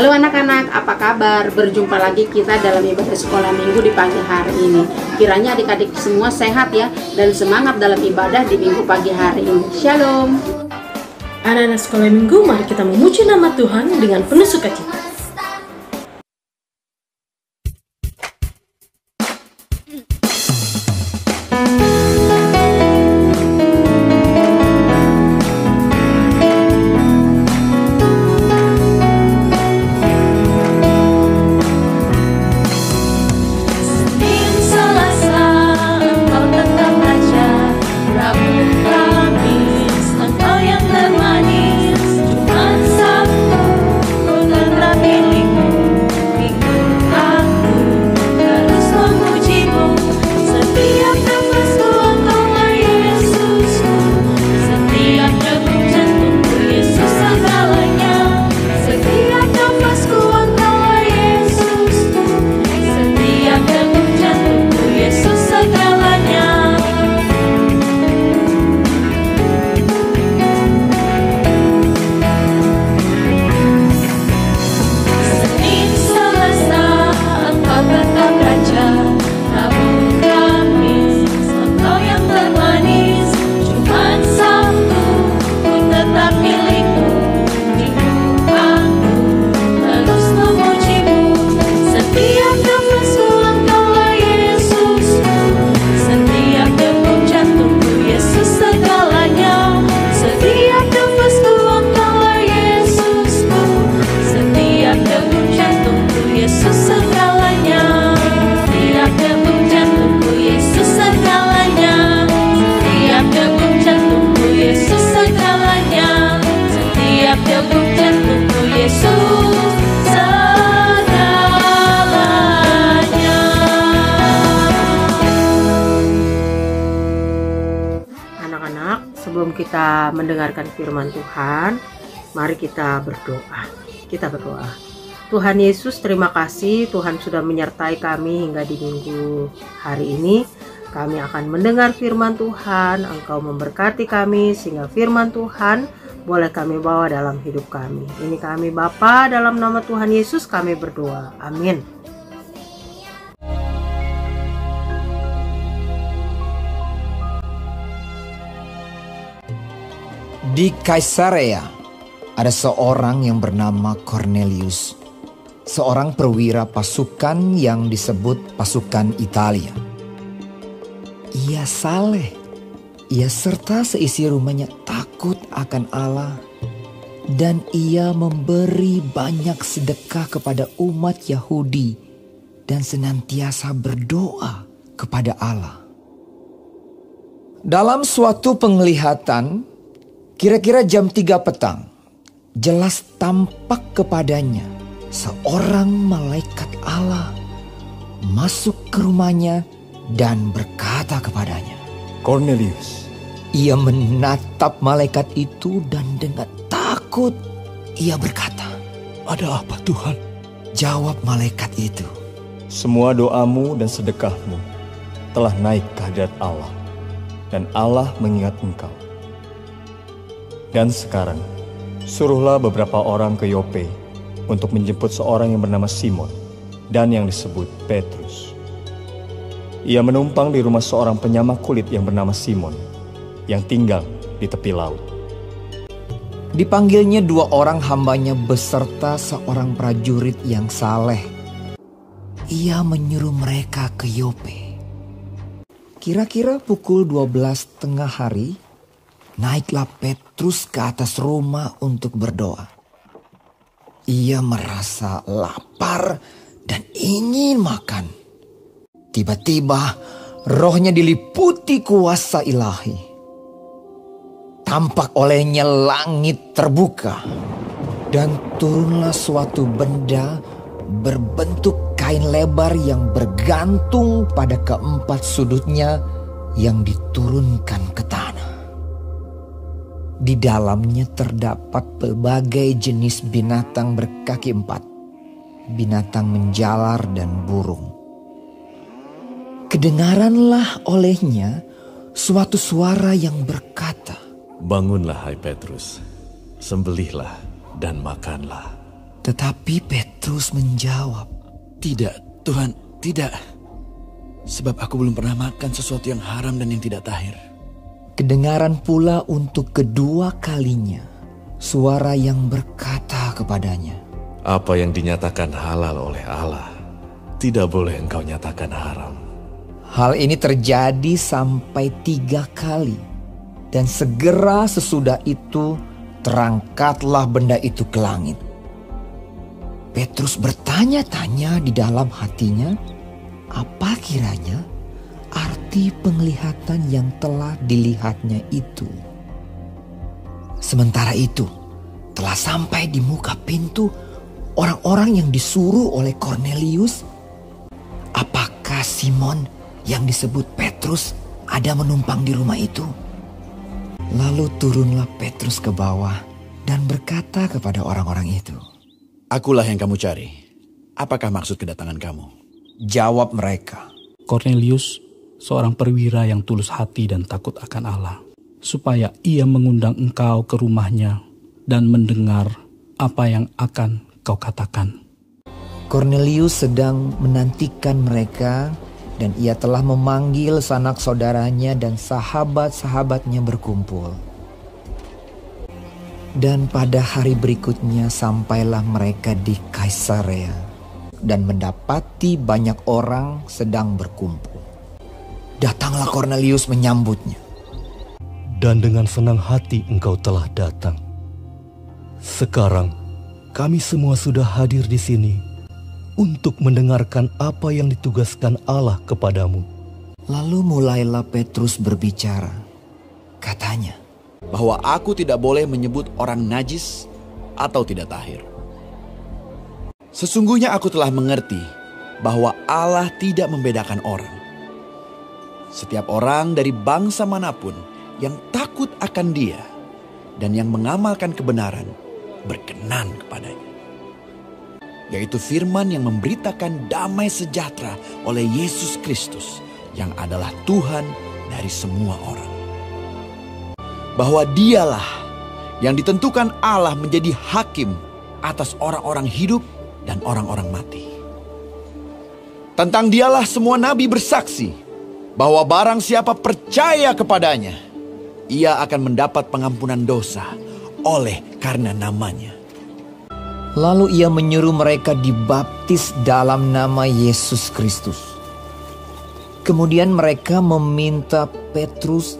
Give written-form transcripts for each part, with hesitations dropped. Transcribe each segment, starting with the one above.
Halo anak-anak, apa kabar? Berjumpa lagi kita dalam ibadah sekolah minggu di pagi hari ini. Kiranya adik-adik semua sehat ya, dan semangat dalam ibadah di minggu pagi hari ini. Shalom. Anak-anak sekolah minggu, mari kita memuji nama Tuhan dengan penuh sukacita. Sebelum kita mendengarkan firman Tuhan, mari kita berdoa. Kita berdoa. Tuhan Yesus, terima kasih Tuhan sudah menyertai kami hingga di minggu hari ini. Kami akan mendengar firman Tuhan, Engkau memberkati kami sehingga firman Tuhan boleh kami bawa dalam hidup kami. Ini kami Bapa, dalam nama Tuhan Yesus kami berdoa. Amin. Di Kaisarea ada seorang yang bernama Cornelius, seorang perwira pasukan yang disebut pasukan Italia. Ia saleh, ia serta seisi rumahnya takut akan Allah, dan ia memberi banyak sedekah kepada umat Yahudi dan senantiasa berdoa kepada Allah. Dalam suatu penglihatan, kira-kira jam 3 petang, jelas tampak kepadanya seorang malaikat Allah masuk ke rumahnya dan berkata kepadanya, Cornelius. Ia menatap malaikat itu dan dengan takut ia berkata, Ada apa Tuhan? Jawab malaikat itu, Semua doamu dan sedekahmu telah naik ke hadirat Allah, dan Allah mengingat engkau. Dan sekarang, suruhlah beberapa orang ke Yope untuk menjemput seorang yang bernama Simon dan yang disebut Petrus. Ia menumpang di rumah seorang penyamak kulit yang bernama Simon, yang tinggal di tepi laut. Dipanggilnya 2 orang hambanya beserta seorang prajurit yang saleh. Ia menyuruh mereka ke Yope. Kira-kira pukul 12 tengah hari, naiklah Petrus ke atas rumah untuk berdoa. Ia merasa lapar dan ingin makan. Tiba-tiba rohnya diliputi kuasa ilahi. Tampak olehnya langit terbuka, dan turunlah suatu benda berbentuk kain lebar yang bergantung pada keempat sudutnya yang diturunkan ke tanah. Di dalamnya terdapat berbagai jenis binatang berkaki 4, binatang menjalar dan burung. Kedengaranlah olehnya suatu suara yang berkata, Bangunlah hai Petrus, sembelihlah dan makanlah. Tetapi Petrus menjawab, "Tidak, Tuhan, tidak. Sebab aku belum pernah makan sesuatu yang haram dan yang tidak tahir." Kedengaran pula untuk kedua kalinya suara yang berkata kepadanya, Apa yang dinyatakan halal oleh Allah, tidak boleh engkau nyatakan haram. Hal ini terjadi sampai 3 kali. Dan segera sesudah itu terangkatlah benda itu ke langit. Petrus bertanya-tanya di dalam hatinya, apa kiranya arti penglihatan yang telah dilihatnya itu. Sementara itu, telah sampai di muka pintu orang-orang yang disuruh oleh Kornelius. Apakah Simon yang disebut Petrus ada menumpang di rumah itu? Lalu turunlah Petrus ke bawah dan berkata kepada orang-orang itu, "Akulah yang kamu cari. Apakah maksud kedatangan kamu?" Jawab mereka, Kornelius, seorang perwira yang tulus hati dan takut akan Allah, supaya ia mengundang engkau ke rumahnya dan mendengar apa yang akan kau katakan. Kornelius sedang menantikan mereka, dan ia telah memanggil sanak saudaranya dan sahabat-sahabatnya berkumpul. Dan pada hari berikutnya sampailah mereka di Kaisarea dan mendapati banyak orang sedang berkumpul. Datanglah Kornelius menyambutnya. Dan dengan senang hati engkau telah datang. Sekarang kami semua sudah hadir di sini untuk mendengarkan apa yang ditugaskan Allah kepadamu. Lalu mulailah Petrus berbicara. Katanya, "Bahwa aku tidak boleh menyebut orang najis atau tidak tahir. Sesungguhnya aku telah mengerti bahwa Allah tidak membedakan orang. Setiap orang dari bangsa manapun yang takut akan Dia dan yang mengamalkan kebenaran berkenan kepadanya. Yaitu firman yang memberitakan damai sejahtera oleh Yesus Kristus yang adalah Tuhan dari semua orang. Bahwa Dialah yang ditentukan Allah menjadi hakim atas orang-orang hidup dan orang-orang mati. Tentang Dialah semua nabi bersaksi bahwa barang siapa percaya kepadanya, ia akan mendapat pengampunan dosa oleh karena namanya." Lalu ia menyuruh mereka dibaptis dalam nama Yesus Kristus. Kemudian mereka meminta Petrus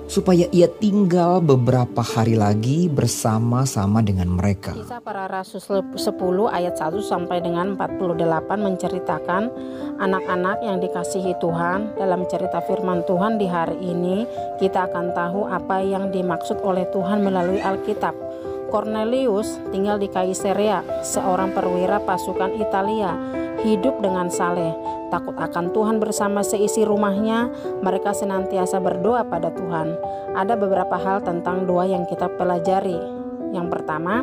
supaya ia tinggal beberapa hari lagi bersama-sama dengan mereka. Kisah Para Rasul 10 ayat 1 sampai dengan 48 menceritakan anak-anak yang dikasihi Tuhan. Dalam cerita firman Tuhan di hari ini, kita akan tahu apa yang dimaksud oleh Tuhan melalui Alkitab. Kornelius tinggal di Kaisarea, seorang perwira pasukan Italia, hidup dengan saleh, takut akan Tuhan bersama seisi rumahnya. Mereka senantiasa berdoa pada Tuhan. Ada beberapa hal tentang doa yang kita pelajari. Yang pertama,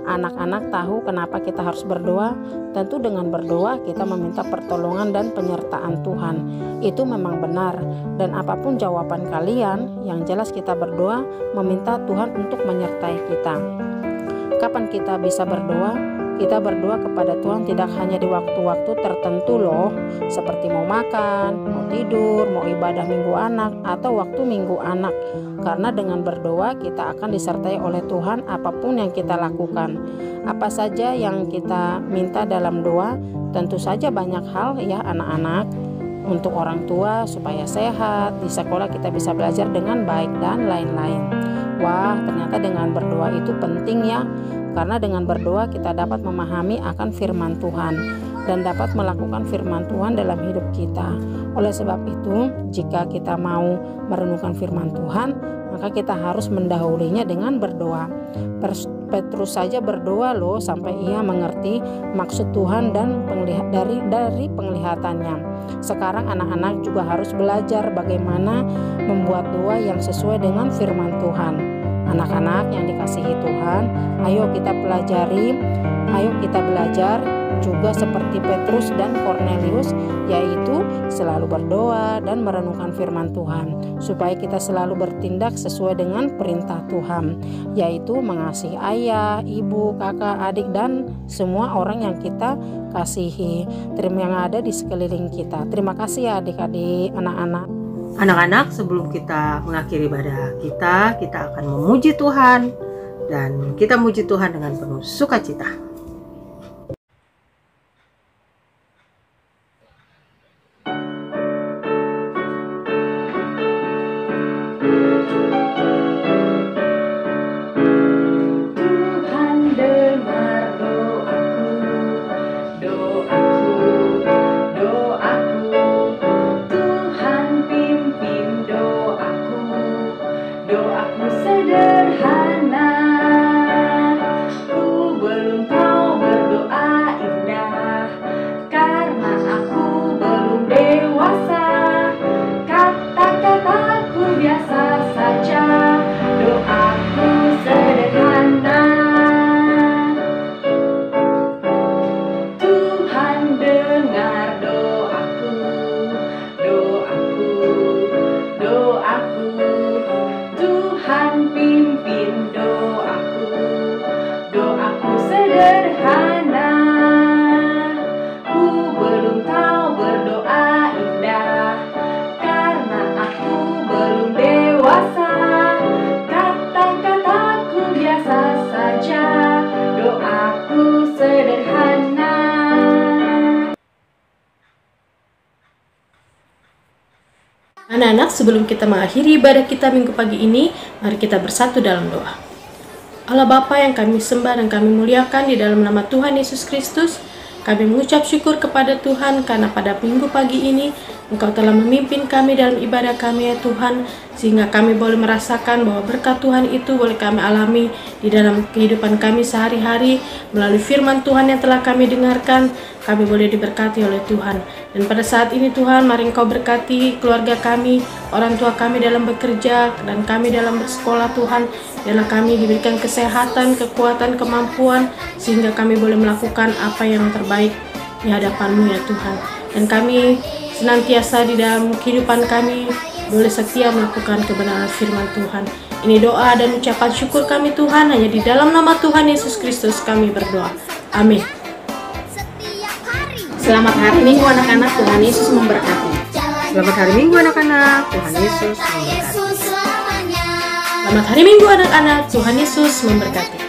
anak-anak tahu kenapa kita harus berdoa. Tentu dengan berdoa kita meminta pertolongan dan penyertaan Tuhan. Itu memang benar. Dan apapun jawaban kalian, yang jelas kita berdoa meminta Tuhan untuk menyertai kita. Kapan kita bisa berdoa? Kita berdoa kepada Tuhan tidak hanya di waktu-waktu tertentu loh, seperti mau makan, mau tidur, mau ibadah minggu anak, atau waktu minggu anak. Karena dengan berdoa kita akan disertai oleh Tuhan apapun yang kita lakukan. Apa saja yang kita minta dalam doa, tentu saja banyak hal ya anak-anak. Untuk orang tua supaya sehat, di sekolah kita bisa belajar dengan baik dan lain-lain. Wah, ternyata dengan berdoa itu penting ya. Karena dengan berdoa kita dapat memahami akan firman Tuhan dan dapat melakukan firman Tuhan dalam hidup kita. Oleh sebab itu, jika kita mau merenungkan firman Tuhan, maka kita harus mendahulunya dengan berdoa. Petrus saja berdoa loh sampai ia mengerti maksud Tuhan dan dari penglihatannya. Sekarang anak-anak juga harus belajar bagaimana membuat doa yang sesuai dengan firman Tuhan. Anak-anak yang dikasihi Tuhan, ayo kita pelajari, ayo kita belajar juga seperti Petrus dan Kornelius, yaitu selalu berdoa dan merenungkan firman Tuhan, supaya kita selalu bertindak sesuai dengan perintah Tuhan, yaitu mengasihi ayah, ibu, kakak, adik, dan semua orang yang kita kasihi, yang ada di sekeliling kita. Terima kasih ya adik-adik, anak-anak. Anak-anak, sebelum kita mengakhiri ibadah kita akan memuji Tuhan, dan kita memuji Tuhan dengan penuh sukacita. Anak-anak, sebelum kita mengakhiri ibadah kita minggu pagi ini, mari kita bersatu dalam doa. Allah Bapa yang kami sembah dan kami muliakan di dalam nama Tuhan Yesus Kristus, kami mengucap syukur kepada Tuhan karena pada minggu pagi ini Engkau telah memimpin kami dalam ibadah kami ya Tuhan, sehingga kami boleh merasakan bahwa berkat Tuhan itu boleh kami alami di dalam kehidupan kami sehari-hari. Melalui firman Tuhan yang telah kami dengarkan, kami boleh diberkati oleh Tuhan. Dan pada saat ini Tuhan, mari Engkau berkati keluarga kami, orang tua kami dalam bekerja, dan kami dalam bersekolah Tuhan. Biarlah kami diberikan kesehatan, kekuatan, kemampuan, sehingga kami boleh melakukan apa yang terbaik di hadapan-Mu ya Tuhan. Dan kami senantiasa di dalam kehidupan kami boleh setia melakukan kebenaran firman Tuhan. Ini doa dan ucapan syukur kami Tuhan, hanya di dalam nama Tuhan Yesus Kristus kami berdoa. Amin. Selamat hari Minggu anak-anak, Tuhan Yesus memberkati. Selamat hari Minggu anak-anak, Tuhan Yesus memberkati. Selamat hari Minggu anak-anak, Tuhan Yesus memberkati.